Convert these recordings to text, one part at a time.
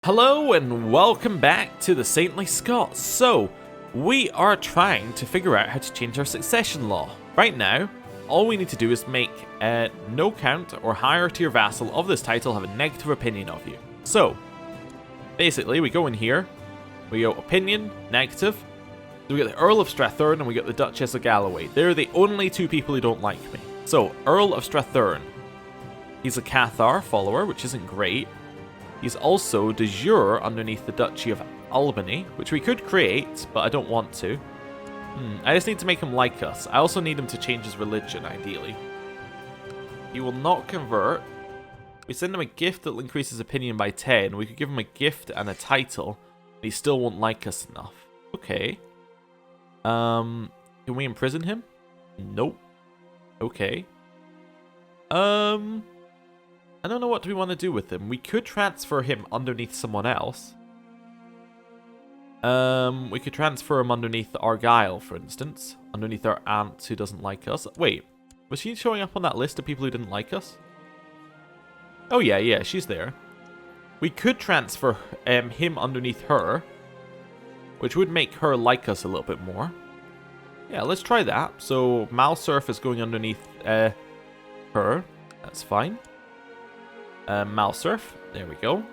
Hello and welcome back to the Saintly Scots. So, we are trying to figure out how to change our succession law. Right now, all we need to do is make no count or higher tier vassal of this title have a negative opinion of you. So, basically we go in here, we go opinion, negative, so we get the Earl of Strathern and we get the Duchess of Galloway. They're the only two people who don't like me. So, Earl of Strathern, he's a Cathar follower, which isn't great. He's also de jure underneath the Duchy of Albany, which we could create, but I don't want to. I just need to make him like us. I also need him to change his religion, ideally. He will not convert. We send him a gift that will increase his opinion by 10. We could give him a gift and a title, and he still won't like us enough. Okay. Can we imprison him? Nope. Okay. I don't know what do we want to do with him. We could transfer him underneath someone else. We could transfer him underneath Argyle, for instance. Underneath our aunt who doesn't like us. Wait, was she showing up on that list of people who didn't like us? Oh yeah, she's there. We could transfer him underneath her, which would make her like us a little bit more. Yeah, let's try that. So Malsurf is going underneath her. That's fine. Malsurf, there we go.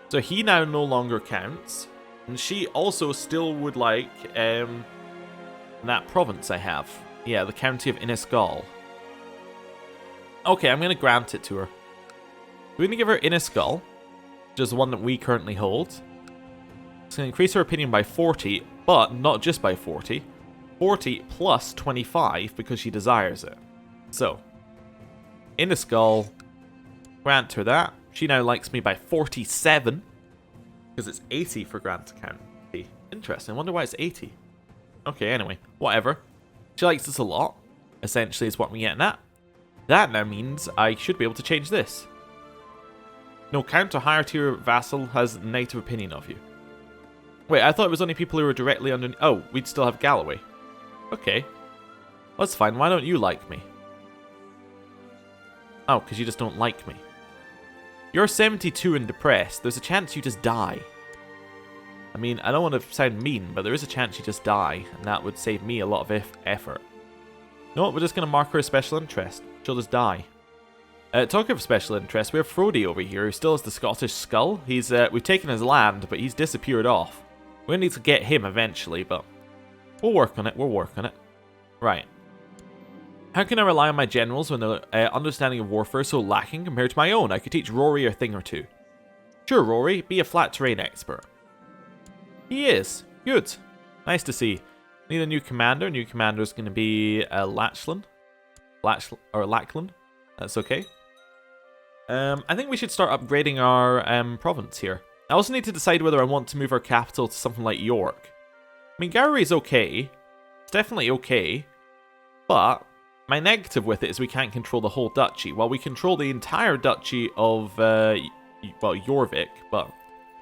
So he now no longer counts. And she also still would like that province I have. Yeah, the county of Innisgal. Okay, I'm going to grant it to her. We're going to give her Innisgal, which is the one that we currently hold. It's going to increase her opinion by 40, but not just by 40. 40 plus 25 because she desires it. So, Innisgal, grant her that. She now likes me by 47. Because it's 80 for grant county. Interesting. I wonder why it's 80. Okay, anyway. Whatever. She likes us a lot. Essentially is what we're getting at. That now means I should be able to change this. No count or higher tier vassal has negative opinion of you. Wait, I thought it was only people who were directly under... Oh, we'd still have Galloway. Okay. That's fine. Why don't you like me? Oh, because you just don't like me. You're 72 and depressed. There's a chance you just die. I mean, I don't want to sound mean, but there is a chance you just die, and that would save me a lot of effort. You know what? We're just going to mark her as special interest. She'll just die. Talking of special interest, we have Frody over here, who still has the Scottish skull. He's we've taken his land, but he's disappeared off. We're going to need to get him eventually, but we'll work on it. We'll work on it. Right. How can I rely on my generals when their understanding of warfare is so lacking compared to my own? I could teach Rory a thing or two. Sure, Rory, be a flat terrain expert. He is. Good. Nice to see. Need a new commander. New commander is going to be Lackland. That's okay. I think we should start upgrading our province here. I also need to decide whether I want to move our capital to something like York. I mean, Gowrie is okay. It's definitely okay. But my negative with it is we can't control the whole duchy. Well, we control the entire duchy of, Jorvik, but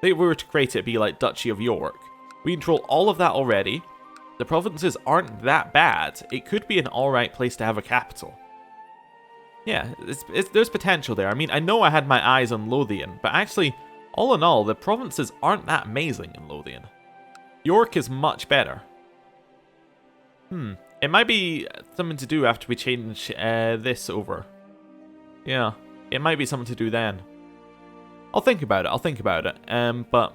if we were to create it, it'd be like Duchy of York. We control all of that already. The provinces aren't that bad. It could be an alright place to have a capital. Yeah, there's potential there. I mean, I know I had my eyes on Lothian, but actually, all in all, the provinces aren't that amazing in Lothian. York is much better. It might be something to do after we change this over. Yeah, it might be something to do then. I'll think about it. But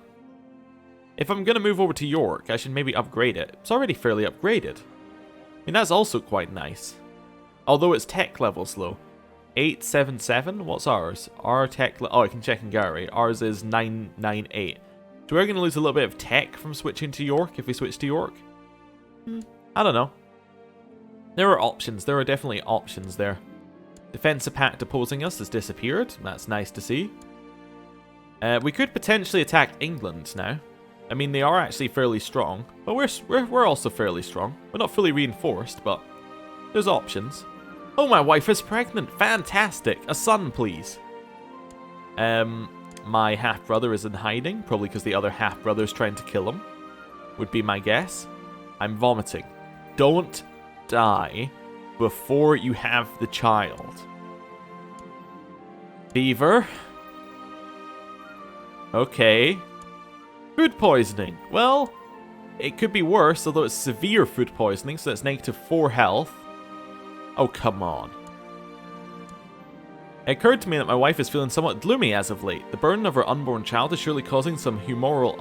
if I'm going to move over to York, I should maybe upgrade it. It's already fairly upgraded. I mean, that's also quite nice. Although its tech level's low. 877? What's ours? Our tech... Oh, I can check in Gowrie. Ours is 998. So we're going to lose a little bit of tech from switching to York if we switch to York? I don't know. There are options. There are definitely options there. Defensive pact opposing us has disappeared. That's nice to see. We could potentially attack England now. I mean, they are actually fairly strong, but we're also fairly strong. We're not fully reinforced, but there's options. Oh, my wife is pregnant. Fantastic. A son, please. My half-brother is in hiding, probably because the other half-brother's trying to kill him. Would be my guess. I'm vomiting. Don't die before you have the child. Beaver. Okay. Food poisoning. Well, it could be worse, although it's severe food poisoning, so that's -4 health. Oh, come on. It occurred to me that my wife is feeling somewhat gloomy as of late. The burden of her unborn child is surely causing some humoral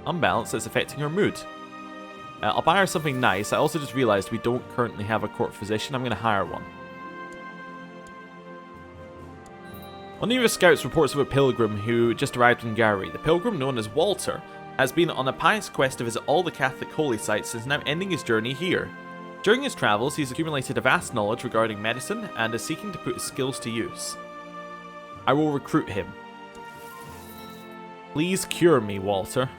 unbalance that's affecting her mood. I'll buy her something nice. I also just realized we don't currently have a court physician. I'm going to hire one. One of your scouts reports of a pilgrim who just arrived in Gowrie. The pilgrim, known as Walter, has been on a pious quest to visit all the Catholic holy sites and is now ending his journey here. During his travels, he's accumulated a vast knowledge regarding medicine and is seeking to put his skills to use. I will recruit him. Please cure me, Walter.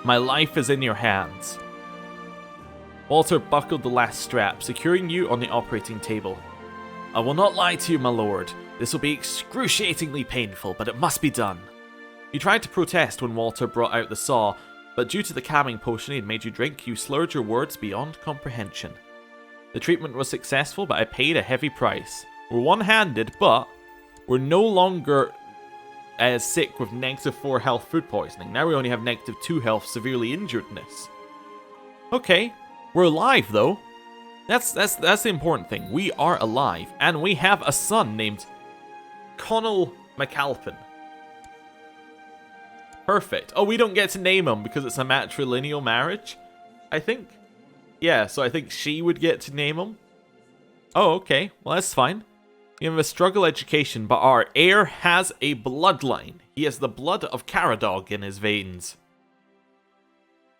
My life is in your hands. Walter buckled the last strap, securing you on the operating table. I will not lie to you, my lord. This will be excruciatingly painful, but it must be done. You tried to protest when Walter brought out the saw, but due to the calming potion he had made you drink, you slurred your words beyond comprehension. The treatment was successful, but I paid a heavy price. We're one-handed, but we're no longer sick with -4 health food poisoning. Now we only have -2 health severely injuredness. Okay, we're alive though. That's the important thing. We are alive, and we have a son named Connell McAlpin. Perfect. Oh, we don't get to name him because it's a matrilineal marriage, I think. Yeah, so I think she would get to name him. Oh, okay. Well, that's fine. We have a struggle education, but our heir has a bloodline. He has the blood of Caradog in his veins.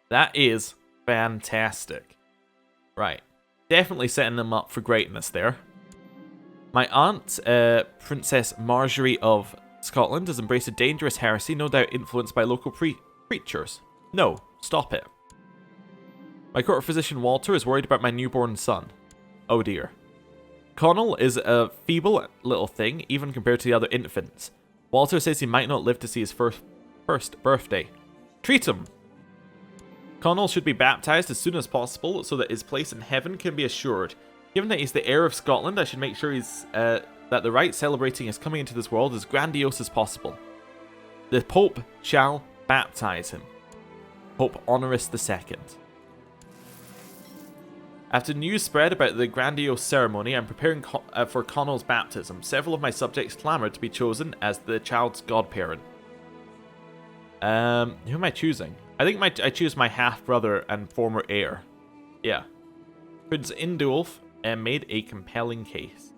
That is fantastic. Right. Definitely setting them up for greatness there. My aunt, Princess Marjorie of Scotland, has embraced a dangerous heresy, no doubt influenced by local preachers. No, stop it. My court physician Walter is worried about my newborn son. Oh dear. Connell is a feeble little thing, even compared to the other infants. Walter says he might not live to see his first birthday. Treat him! Connell should be baptized as soon as possible so that his place in heaven can be assured. Given that he's the heir of Scotland, I should make sure that the rite celebrating his coming into this world is grandiose as possible. The Pope shall baptize him. Pope Honoris II. After news spread about the grandiose ceremony, I'm preparing for Connell's baptism. Several of my subjects clamoured to be chosen as the child's godparent. Who am I choosing? I think I choose my half-brother and former heir. Yeah. Prince Indulf made a compelling case.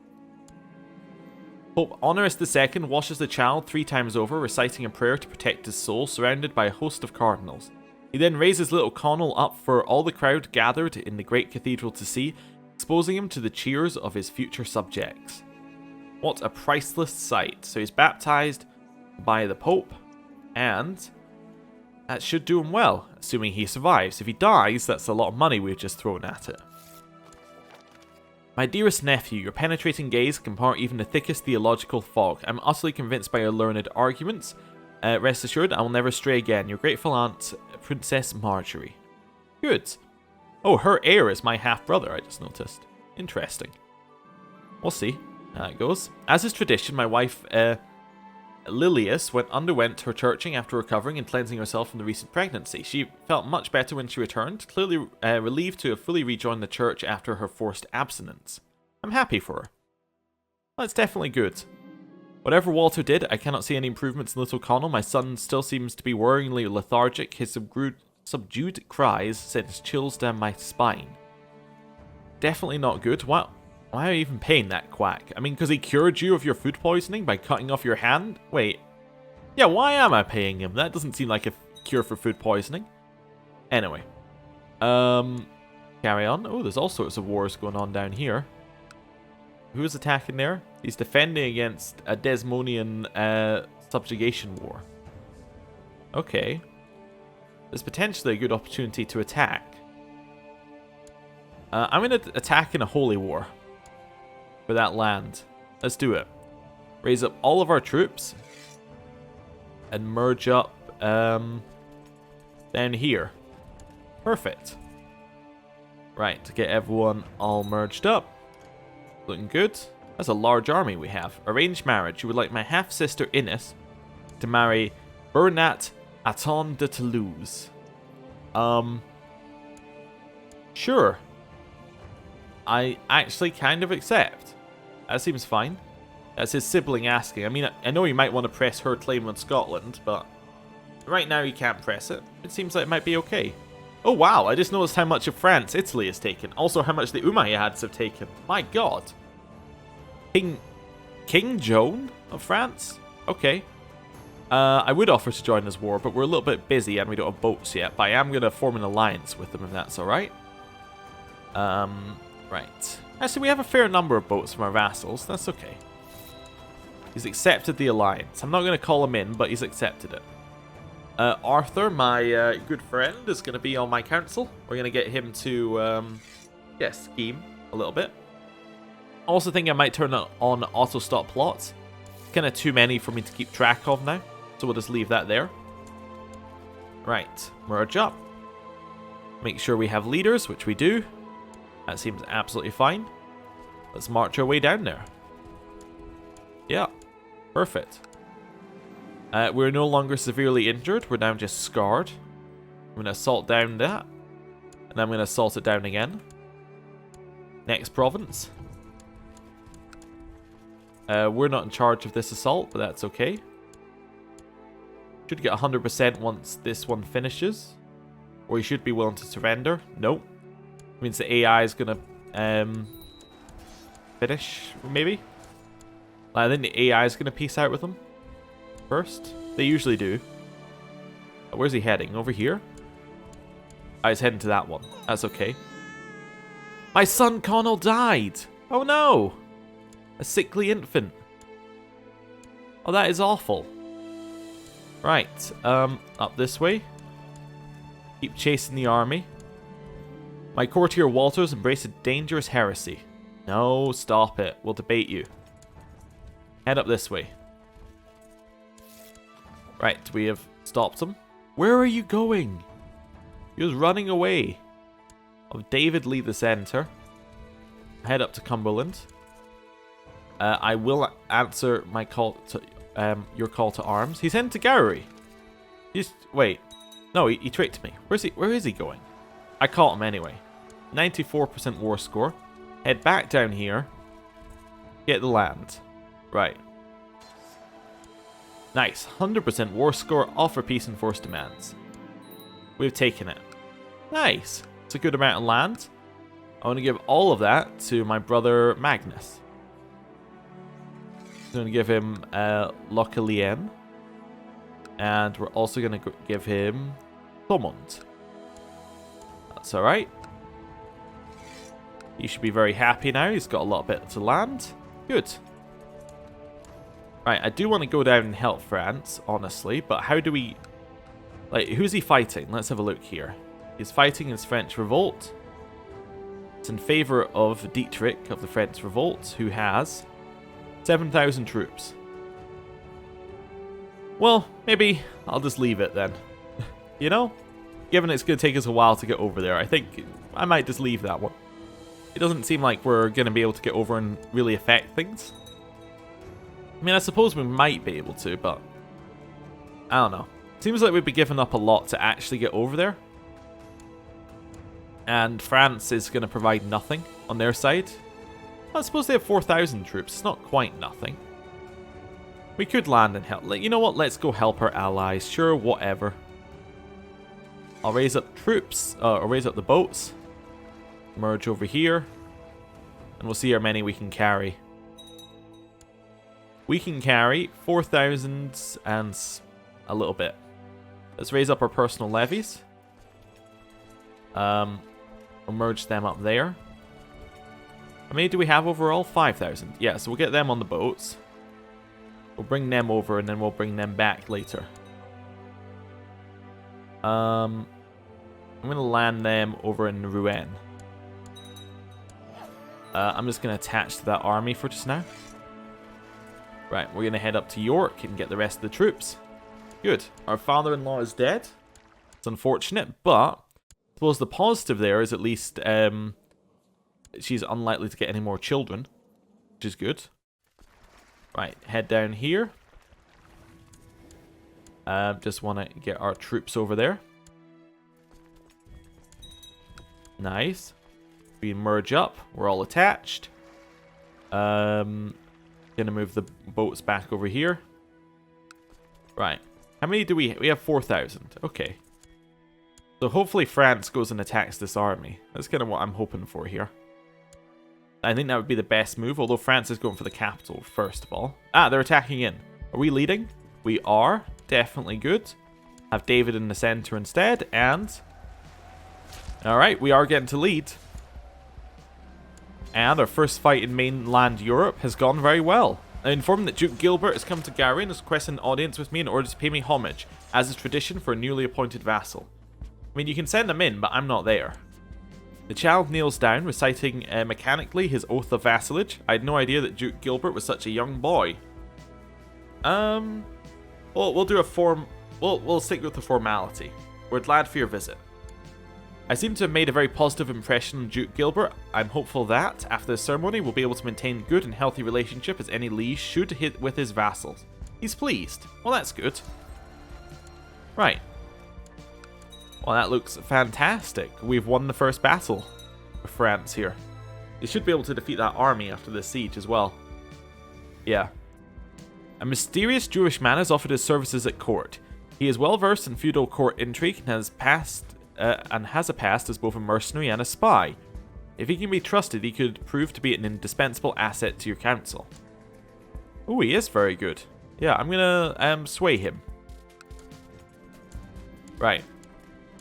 Pope Honoris II washes the child 3 times over, reciting a prayer to protect his soul, surrounded by a host of cardinals. He then raises little Connell up for all the crowd gathered in the great cathedral to see, exposing him to the cheers of his future subjects. What a priceless sight. So he's baptized by the Pope, and that should do him well, assuming he survives. If he dies, that's a lot of money we've just thrown at it. My dearest nephew, your penetrating gaze can part even the thickest theological fog. I'm utterly convinced by your learned arguments. Rest assured, I will never stray again. Your grateful aunt, Princess Marjorie. Good. Oh, her heir is my half-brother, I just noticed. Interesting. We'll see how it goes. As is tradition, my wife, Lilius, underwent her churching after recovering and cleansing herself from the recent pregnancy. She felt much better when she returned, clearly relieved to have fully rejoined the church after her forced abstinence. I'm happy for her. That's definitely good. Whatever Walter did, I cannot see any improvements in little Connell. My son still seems to be worryingly lethargic. His subdued cries sends chills down my spine. Definitely not good. Why am I even paying that quack? I mean, because he cured you of your food poisoning by cutting off your hand? Wait. Yeah, why am I paying him? That doesn't seem like a cure for food poisoning. Anyway. Carry on. Oh, there's all sorts of wars going on down here. Who's attacking there? He's defending against a Desmonian subjugation war. Okay. There's potentially a good opportunity to attack. I'm going to attack in a holy war for that land. Let's do it. Raise up all of our troops and merge up down here. Perfect. Right, to get everyone all merged up. Looking good. That's a large army we have. Arranged marriage. You would like my half-sister Innes to marry Bernat Aton de Toulouse. Sure. I actually kind of accept. That seems fine. That's his sibling asking. I mean, I know he might want to press her claim on Scotland, but right now he can't press it. It seems like it might be okay. Oh wow, I just noticed how much of France Italy has taken. Also how much the Umayyads have taken. My god. King Joan of France? Okay. I would offer to join this war, but we're a little bit busy and we don't have boats yet. But I am going to form an alliance with them if that's alright. Right. Actually, we have a fair number of boats from our vassals. That's okay. He's accepted the alliance. I'm not going to call him in, but he's accepted it. Arthur, my good friend, is going to be on my council. We're going to get him to, scheme a little bit. Also think I might turn on auto-stop plots. Kind of too many for me to keep track of now. So we'll just leave that there. Right. Merge up. Make sure we have leaders, which we do. That seems absolutely fine. Let's march our way down there. Yeah. Perfect. We're no longer severely injured. We're now just scarred. I'm going to assault down that. And I'm going to assault it down again. Next province. We're not in charge of this assault, but that's okay. Should get 100% once this one finishes. Or you should be willing to surrender. Nope. Means the AI is going to finish, maybe? I think the AI is going to peace out with them first. They usually do. Where's he heading? Over here? Oh, he's heading to that one. That's okay. My son Connell died! Oh no! A sickly infant. Oh, that is awful. Right, up this way. Keep chasing the army. My courtier Walters embraced a dangerous heresy. No, stop it. We'll debate you. Head up this way. Right, we have stopped him. Where are you going? He was running away. Of David lead the center. Head up to Cumberland. I will answer my call to your call to arms. He's heading to Gowrie. Wait. No, he tricked me. Where is he going? I caught him anyway. 94% war score. Head back down here. Get the land. Right. Nice. 100% war score. Offer peace and force demands. We've taken it. Nice. It's a good amount of land. I want to give all of that to my brother Magnus. I'm going to give him Lochalien. And we're also going to give him Thomond. That's alright. He should be very happy now. He's got a lot of bit to land. Good. Right, I do want to go down and help France, honestly. But how do we... Like, who's he fighting? Let's have a look here. He's fighting his French revolt. It's in favor of Dietrich of the French revolt, who has 7,000 troops. Well, maybe I'll just leave it then. You know? Given it's going to take us a while to get over there, I think I might just leave that one. It doesn't seem like we're going to be able to get over and really affect things. I mean, I suppose we might be able to, but I don't know. Seems like we'd be giving up a lot to actually get over there. And France is going to provide nothing on their side. I suppose they have 4,000 troops. It's not quite nothing. We could land and help. You know what? Let's go help our allies. Sure, whatever. I'll raise up troops. I'll raise up the boats. Merge over here. And we'll see how many we can carry. We can carry 4,000 and a little bit. Let's raise up our personal levies. We'll merge them up there. How many do we have overall? 5,000. Yeah, so we'll get them on the boats. We'll bring them over and then we'll bring them back later. I'm going to land them over in Rouen. I'm just going to attach to that army for just now. Right, we're going to head up to York and get the rest of the troops. Good. Our father-in-law is dead. It's unfortunate, but I suppose the positive there is at least she's unlikely to get any more children, which is good. Right, head down here. Just want to get our troops over there. Nice. We merge up. We're all attached. Gonna move the boats back over here. Right. How many do we have? We have 4,000. Okay. So hopefully France goes and attacks this army. That's kind of what I'm hoping for here. I think that would be the best move, although France is going for the capital first of all. Ah, they're attacking in. Are we leading? We are. Definitely good. Have David in the center instead, and... Alright, we are getting to lead. And our first fight in mainland Europe has gone very well. I'm informed that Duke Gilbert has come to Gary and has requested an audience with me in order to pay me homage, as is tradition for a newly appointed vassal. I mean, you can send them in, but I'm not there. The child kneels down, reciting mechanically his oath of vassalage. I had no idea that Duke Gilbert was such a young boy. We'll do a form. We'll stick with the formality. We're glad for your visit. I seem to have made a very positive impression on Duke Gilbert. I'm hopeful that, after the ceremony, we'll be able to maintain good and healthy relationship as any liege should hit with his vassals. He's pleased. Well, that's good. Right. Well, that looks fantastic. We've won the first battle with France here. They should be able to defeat that army after this siege as well. Yeah. A mysterious Jewish man has offered his services at court. He is well versed in feudal court intrigue and has a past as both a mercenary and a spy. If he can be trusted, he could prove to be an indispensable asset to your council. Oh, he is very good. Yeah, I'm gonna sway him. Right.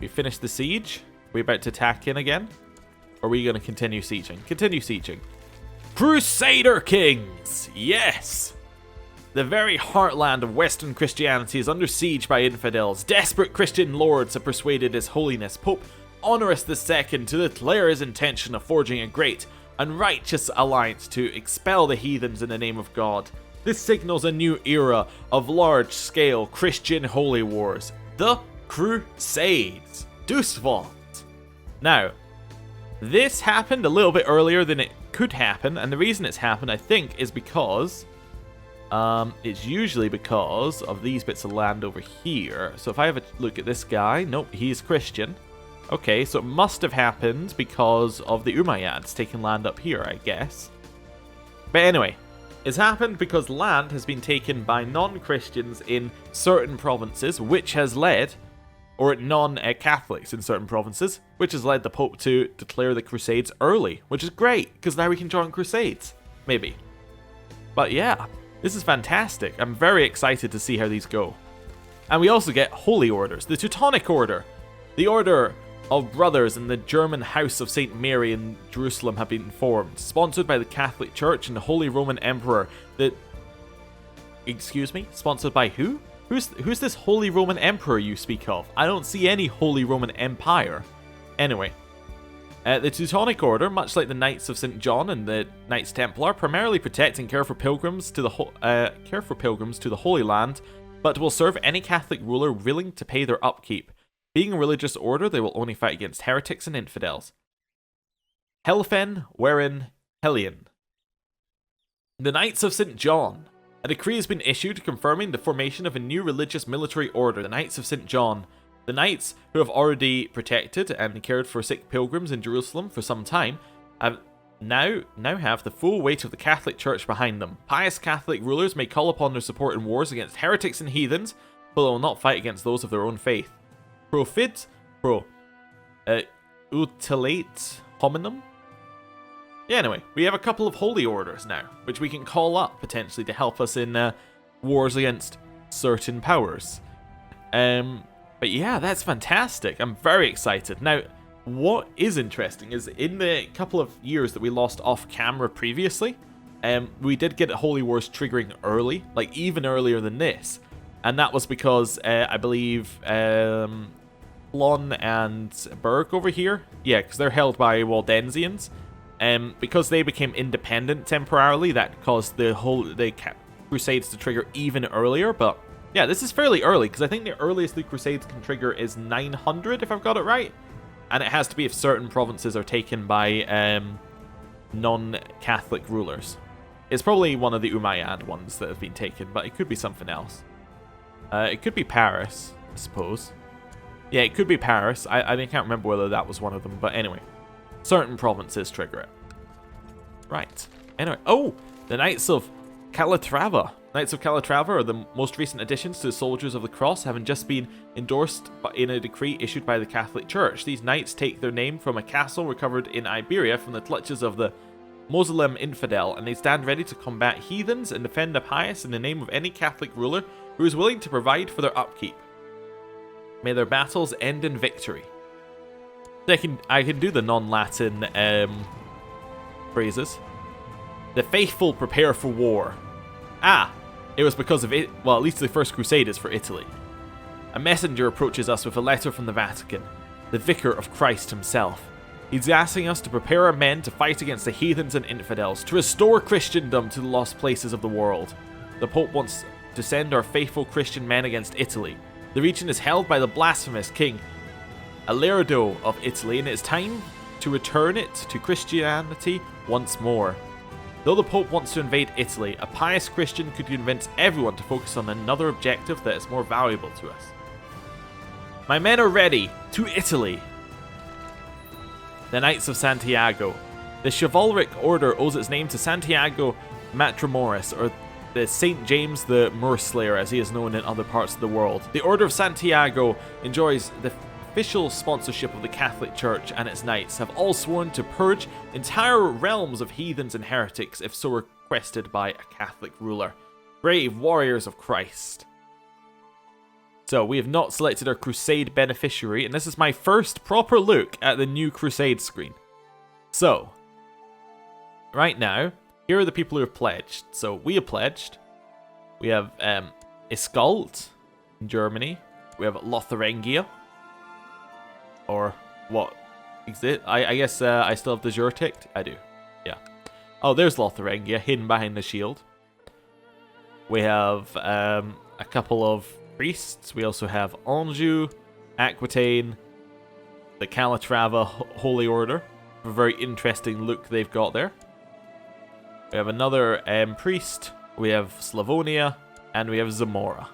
We finished the siege. We about to attack in again? Or are we gonna continue sieging? Continue sieging. Crusader Kings! Yes! The very heartland of Western Christianity is under siege by infidels. Desperate Christian lords have persuaded His Holiness Pope Honorius II to declare his intention of forging a great and righteous alliance to expel the heathens in the name of God. This signals a new era of large-scale Christian holy wars. The Crusades. Deus Vult. Now, this happened a little bit earlier than it could happen, and the reason it's happened, I think, is because... it's usually because of these bits of land over here. So if I have a look at this guy, nope, he's Christian. Okay, so it must have happened because of the Umayyads taking land up here, I guess. But anyway, it's happened because land has been taken by non-Christians in certain provinces, which has led, or non-Catholics in certain provinces, which has led the Pope to declare the Crusades early, which is great, because now we can join Crusades. Maybe. But yeah. This is fantastic. I'm very excited to see how these go. And we also get holy orders. The Teutonic Order. The Order of Brothers in the German House of St. Mary in Jerusalem have been formed. Sponsored by the Catholic Church and the Holy Roman Emperor. Excuse me? Sponsored by who? Who's this Holy Roman Emperor you speak of? I don't see any Holy Roman Empire. Anyway. The Teutonic Order, much like the Knights of St. John and the Knights Templar, primarily protect and care for pilgrims to the Holy Land, but will serve any Catholic ruler willing to pay their upkeep. Being a religious order, they will only fight against heretics and infidels. Helfen, Werin, Hellion. The Knights of St. John. A decree has been issued confirming the formation of a new religious military order, the Knights of St. John. The knights, who have already protected and cared for sick pilgrims in Jerusalem for some time, now have the full weight of the Catholic Church behind them. Pious Catholic rulers may call upon their support in wars against heretics and heathens, but they will not fight against those of their own faith. Utilate hominum? Yeah, anyway, we have a couple of holy orders now, which we can call up, potentially, to help us in wars against certain powers. But yeah, that's fantastic. I'm very excited. Now, what is interesting is in the couple of years that we lost off camera previously, we did get Holy Wars triggering early, like even earlier than this. And that was because I believe Plon and Berg over here, yeah, because they're held by Waldensians. Because they became independent temporarily, that caused the Crusades to trigger even earlier, but yeah, this is fairly early, because I think the earliest the Crusades can trigger is 900, if I've got it right. And it has to be if certain provinces are taken by non-Catholic rulers. It's probably one of the Umayyad ones that have been taken, but it could be something else. It could be Paris, I suppose. Yeah, it could be Paris. I can't remember whether that was one of them, but anyway. Certain provinces trigger it. Right. Anyway. Oh! The Knights of Calatrava. Knights of Calatrava are the most recent additions to the Soldiers of the Cross, having just been endorsed in a decree issued by the Catholic Church. These knights take their name from a castle recovered in Iberia from the clutches of the Muslim infidel, and they stand ready to combat heathens and defend the pious in the name of any Catholic ruler who is willing to provide for their upkeep. May their battles end in victory. I can do the non-Latin phrases. The faithful prepare for war. Ah, it was because of it. Well, at least the First Crusade is for Italy. A messenger approaches us with a letter from the Vatican, the vicar of Christ himself. He's asking us to prepare our men to fight against the heathens and infidels, to restore Christendom to the lost places of the world. The Pope wants to send our faithful Christian men against Italy. The region is held by the blasphemous King Alerido of Italy, and it's time to return it to Christianity once more. Though the Pope wants to invade Italy, a pious Christian could convince everyone to focus on another objective that is more valuable to us. My men are ready! To Italy! The Knights of Santiago. The chivalric order owes its name to Santiago Matrimoris, or the St. James the Moorslayer, as he is known in other parts of the world. The Order of Santiago enjoys the official sponsorship of the Catholic Church, and its knights have all sworn to purge entire realms of heathens and heretics if so requested by a Catholic ruler. Brave warriors of Christ. So, we have not selected our Crusade beneficiary, and this is my first proper look at the new Crusade screen. So, right now, here are the people who have pledged. So, we have pledged. We have Scots in Germany. We have Lotharingia. Or what is it? I guess I still have deserted. I do. Yeah. Oh, there's Lotharingia hidden behind the shield. We have a couple of priests. We also have Anjou, Aquitaine, the Calatrava Holy Order. A very interesting look they've got there. We have another priest. We have Slavonia, and we have Zamora.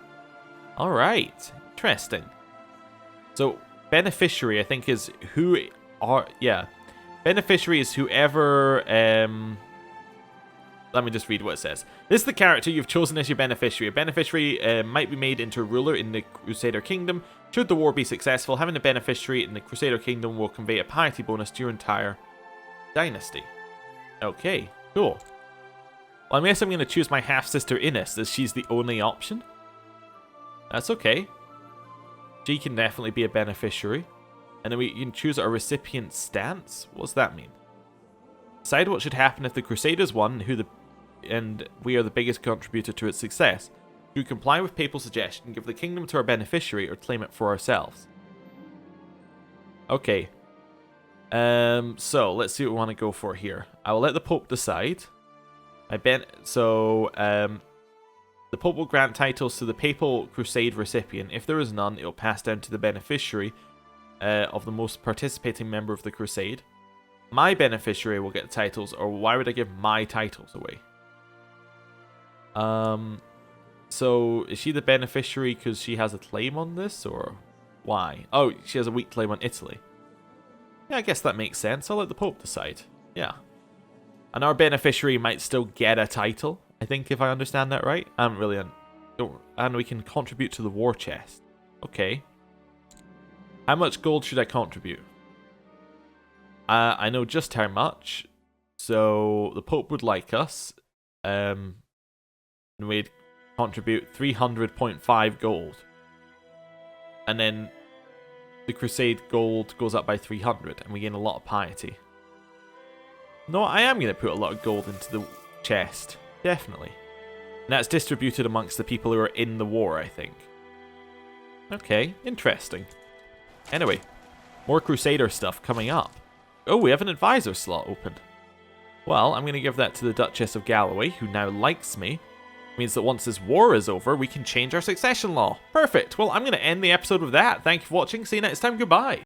All right, interesting. So. Beneficiary, I think, is who are... Yeah. Beneficiary is whoever... Let me just read what it says. This is the character you've chosen as your beneficiary. A beneficiary might be made into a ruler in the Crusader Kingdom. Should the war be successful, having a beneficiary in the Crusader Kingdom will convey a piety bonus to your entire dynasty. Okay, cool. Well, I guess I'm going to choose my half-sister Ines, as she's the only option. That's okay. She can definitely be a beneficiary. And then we can choose our recipient stance. What does that mean? Decide what should happen if the Crusaders won and we are the biggest contributor to its success. Do we comply with papal suggestion, give the kingdom to our beneficiary, or claim it for ourselves? Okay. So, let's see what we want to go for here. I will let the Pope decide. The Pope will grant titles to the Papal Crusade recipient. If there is none, it will pass down to the beneficiary of the most participating member of the Crusade. My beneficiary will get titles, or why would I give my titles away? So, is she the beneficiary because she has a claim on this, or why? Oh, she has a weak claim on Italy. Yeah, I guess that makes sense. I'll let the Pope decide. Yeah. And our beneficiary might still get a title. I think, if I understand that right. I haven't really... And we can contribute to the war chest. Okay. How much gold should I contribute? I know just how much. So, the Pope would like us. And we'd contribute 300.5 gold. And then the Crusade gold goes up by 300. And we gain a lot of piety. No, I am going to put a lot of gold into the chest. Definitely. And that's distributed amongst the people who are in the war, I think. Okay, interesting. Anyway, more Crusader stuff coming up. Oh, we have an advisor slot opened. Well, I'm going to give that to the Duchess of Galloway, who now likes me. Means that once this war is over, we can change our succession law. Perfect. Well, I'm going to end the episode with that. Thank you for watching. See you next time. Goodbye.